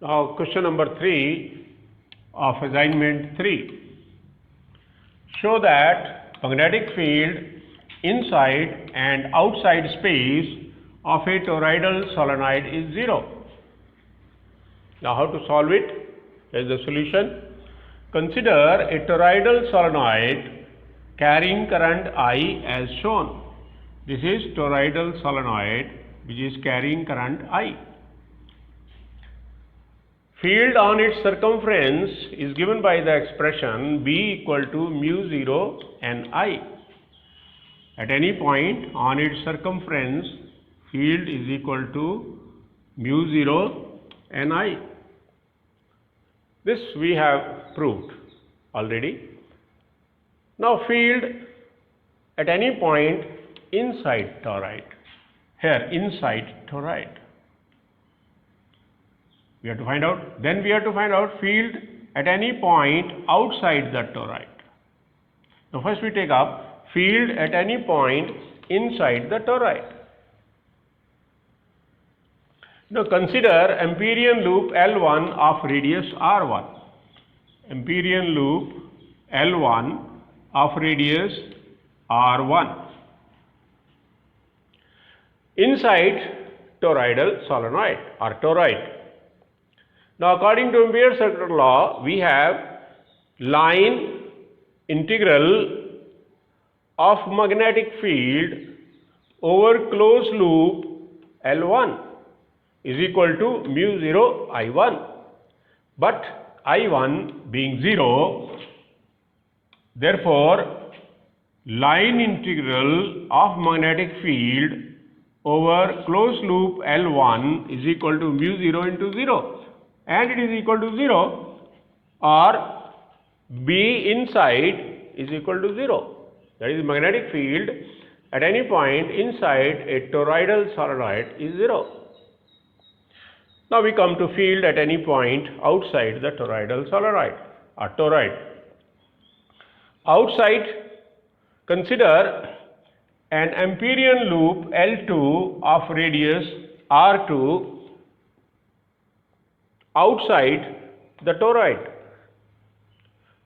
Now question number 3 of assignment 3. Show that magnetic field inside and outside space of a toroidal solenoid is 0. Now how to solve it? Here is the solution. Consider a toroidal solenoid carrying current I as shown. This is toroidal solenoid which is carrying current I. Field on its circumference is given by the expression B equal to mu 0 n I. At any point on its circumference, field is equal to mu 0 n I. This we have proved already. Now field at any point inside toroid. Here inside toroid. We have to find out. Then we have to find out field at any point outside the toroid. Now first we take up field at any point inside the toroid. Now consider Amperian loop L1 of radius R1. Amperian loop L1 of radius R1 inside toroidal solenoid or toroid. Now according to Ampere's second law, we have line integral of magnetic field over closed loop L1 is equal to mu 0 I1. But I1 being 0, therefore line integral of magnetic field over closed loop L1 is equal to mu 0 into 0. And it is equal to 0, or B inside is equal to 0. That is, magnetic field at any point inside a toroidal solenoid is 0. Now we come to field at any point outside the toroidal solenoid or toroid. Outside, consider an Amperian loop L2 of radius R2 outside the toroid.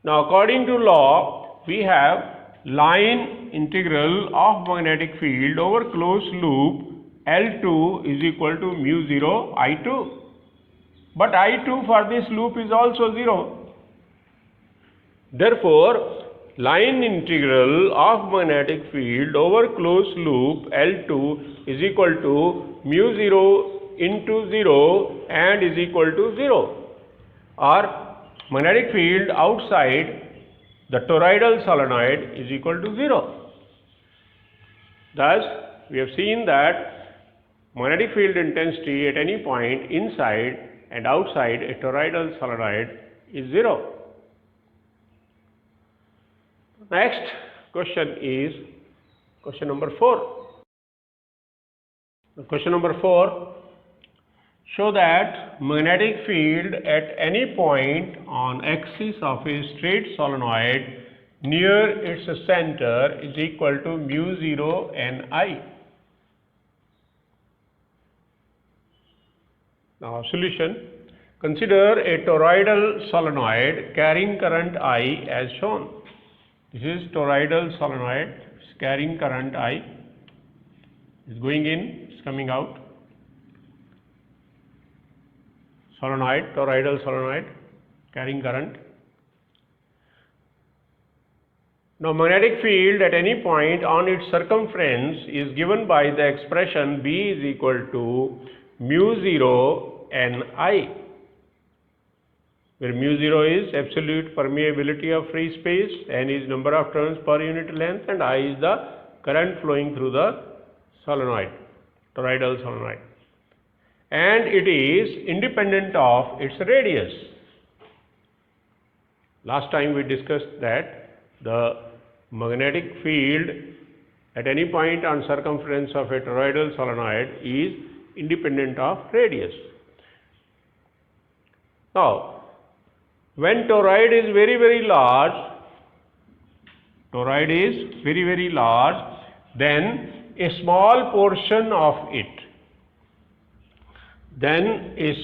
Now according to law, we have line integral of magnetic field over closed loop L2 is equal to mu 0 I2. But I2 for this loop is also 0. Therefore, line integral of magnetic field over closed loop L2 is equal to mu 0 into 0 and is equal to 0, or magnetic field outside the toroidal solenoid is equal to 0. Thus, we have seen that magnetic field intensity at any point inside and outside a toroidal solenoid is 0. Next question is question number 4. Question number 4. Show that magnetic field at any point on axis of a straight solenoid near its center is equal to mu 0 n I. Now solution. Consider a toroidal solenoid carrying current I as shown. This is toroidal solenoid carrying current I. Is going in, is coming out. Solenoid, toroidal solenoid carrying current. Now magnetic field at any point on its circumference is given by the expression B is equal to mu 0 n I, where mu 0 is absolute permeability of free space, n is number of turns per unit length, and I is the current flowing through the solenoid, toroidal solenoid. And it is independent of its radius. Last time we discussed that the magnetic field at any point on circumference of a toroidal solenoid is independent of radius. Now, when toroid is very large, then a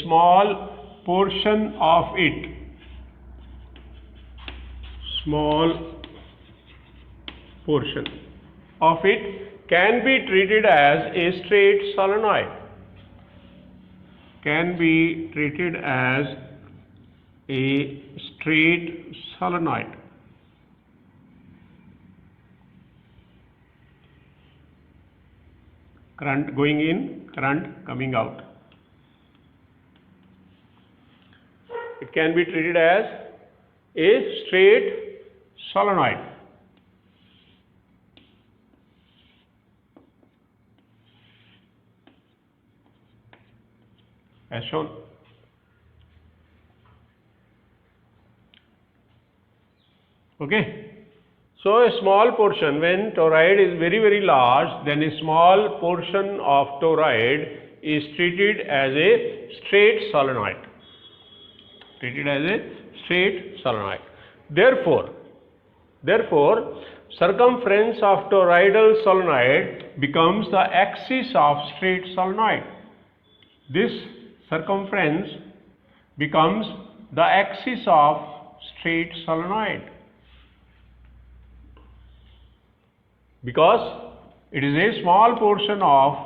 small portion of it, small portion of it can be treated as a straight solenoid, can be treated as a straight solenoid. Current going in, current coming out. It can be treated as a straight solenoid. As shown. Okay. So a small portion, when toroid is very large, then a small portion of toroid is treated as a straight solenoid. Treated as a straight solenoid. Therefore, circumference of toroidal solenoid becomes the axis of straight solenoid. This circumference becomes the axis of straight solenoid, because it is a small portion of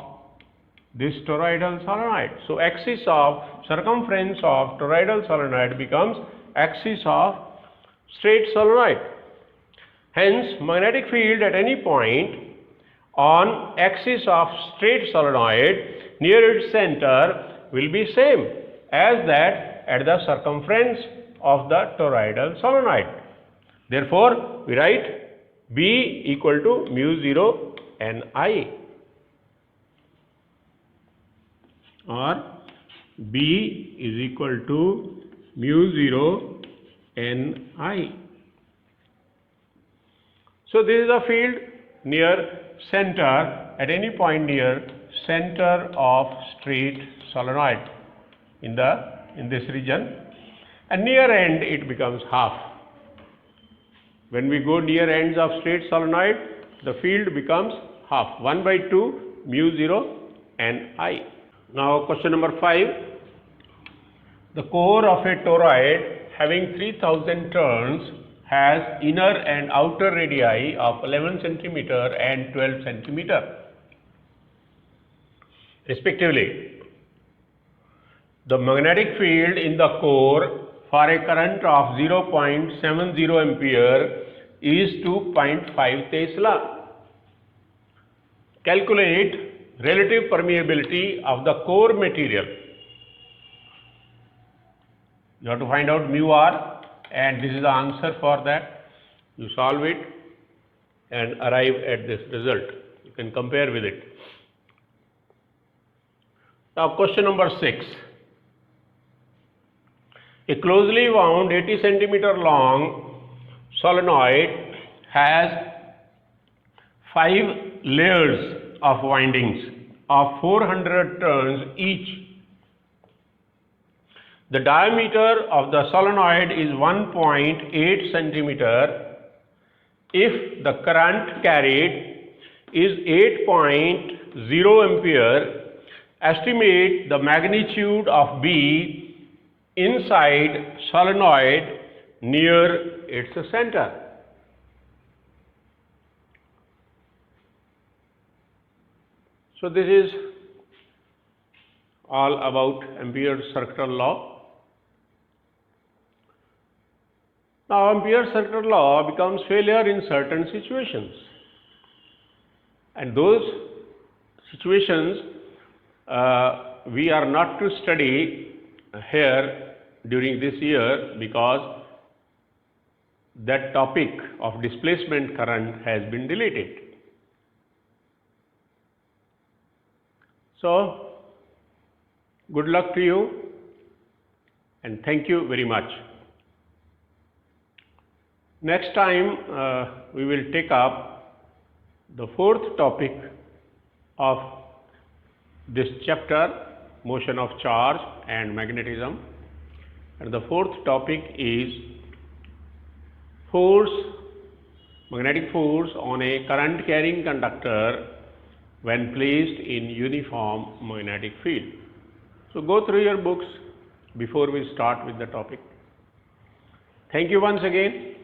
this toroidal solenoid. So axis of circumference of toroidal solenoid becomes axis of straight solenoid. Hence, magnetic field at any point on axis of straight solenoid near its center will be same as that at the circumference of the toroidal solenoid. Therefore, we write B equal to mu 0 Ni, or B is equal to mu 0 Ni. So this is a field near center, at any point near center of straight solenoid in this region, and near end it becomes half. When we go near ends of straight solenoid, the field becomes half, 1 by 2 mu 0 Ni. Now question number 5. The core of a toroid having 3000 turns has inner and outer radii of 11 centimeter and 12 centimeter respectively. The magnetic field in the core for a current of 0.70 ampere is 2.5 Tesla. Calculate relative permeability of the core material. You have to find out mu r, and this is the answer for that. You solve it and arrive at this result. You can compare with it. Now question number 6. A closely wound 80 centimeter long solenoid has 5 layers of windings of 400 turns each. The diameter of the solenoid is 1.8 centimeter. If the current carried is 8.0 ampere, estimate the magnitude of B inside solenoid near its center. So this is all about Ampere's circular law. Now Ampere's circular law becomes failure in certain situations, and those situations we are not to study here during this year, because that topic of displacement current has been deleted. So good luck to you, and thank you very much. Next time we will take up the 4th topic of this chapter, motion of charge and magnetism, and the 4th topic is force, magnetic force on a current carrying conductor when placed in uniform magnetic field. So go through your books, before we start with the topic. Thank you once again.